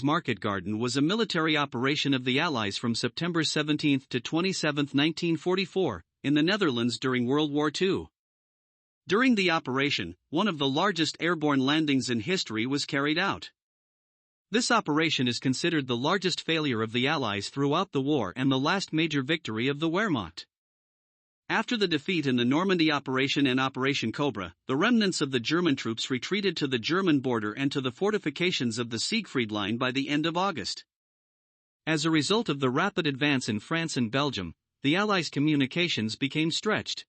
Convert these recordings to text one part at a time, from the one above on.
Market Garden was a military operation of the Allies from September 17 to 27, 1944, in the Netherlands during World War II. During the operation, one of the largest airborne landings in history was carried out. This operation is considered the largest failure of the Allies throughout the war and the last major victory of the Wehrmacht. After the defeat in the Normandy operation and Operation Cobra, the remnants of the German troops retreated to the German border and to the fortifications of the Siegfried Line by the end of August. As a result of the rapid advance in France and Belgium, the Allies' communications became stretched.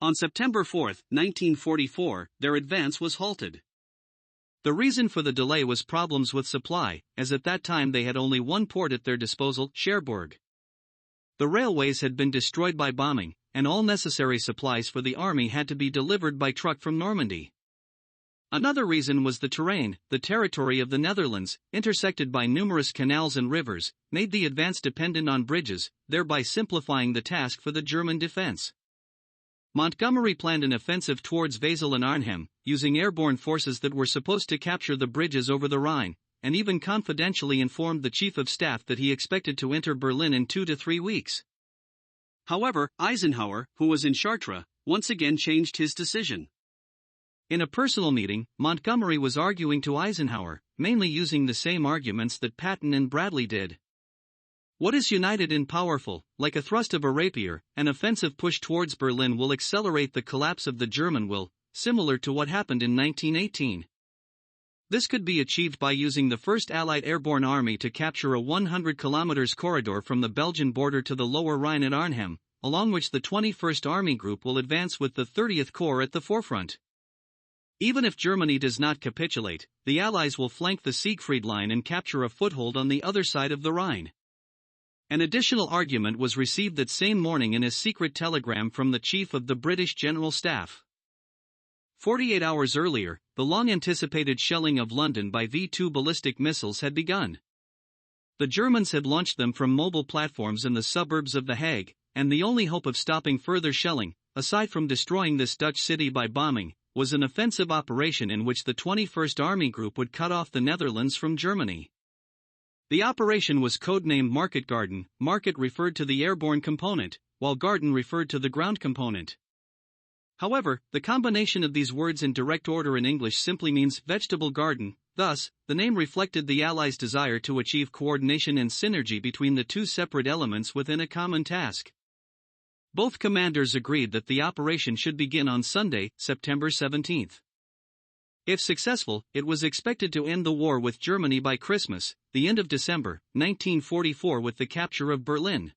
On September 4, 1944, their advance was halted. The reason for the delay was problems with supply, as at that time they had only one port at their disposal, Cherbourg. The railways had been destroyed by bombing, and all necessary supplies for the army had to be delivered by truck from Normandy. Another reason was the terrain. The territory of the Netherlands, intersected by numerous canals and rivers, made the advance dependent on bridges, thereby simplifying the task for the German defense. Montgomery planned an offensive towards Wesel and Arnhem, using airborne forces that were supposed to capture the bridges over the Rhine, and even confidentially informed the Chief of Staff that he expected to enter Berlin in 2 to 3 weeks. However, Eisenhower, who was in Chartres, once again changed his decision. In a personal meeting, Montgomery was arguing to Eisenhower, mainly using the same arguments that Patton and Bradley did. What is united and powerful, like a thrust of a rapier, an offensive push towards Berlin will accelerate the collapse of the German will, similar to what happened in 1918. This could be achieved by using the 1st Allied Airborne Army to capture a 100 km corridor from the Belgian border to the Lower Rhine at Arnhem, along which the 21st Army Group will advance with the 30th Corps at the forefront. Even if Germany does not capitulate, the Allies will flank the Siegfried Line and capture a foothold on the other side of the Rhine. An additional argument was received that same morning in a secret telegram from the Chief of the British General Staff. 48 hours earlier, the long-anticipated shelling of London by V-2 ballistic missiles had begun. The Germans had launched them from mobile platforms in the suburbs of The Hague, and the only hope of stopping further shelling, aside from destroying this Dutch city by bombing, was an offensive operation in which the 21st Army Group would cut off the Netherlands from Germany. The operation was codenamed Market Garden. Market referred to the airborne component, while Garden referred to the ground component. However, the combination of these words in direct order in English simply means vegetable garden. Thus, the name reflected the Allies' desire to achieve coordination and synergy between the two separate elements within a common task. Both commanders agreed that the operation should begin on Sunday, September 17. If successful, it was expected to end the war with Germany by Christmas, the end of December, 1944, with the capture of Berlin.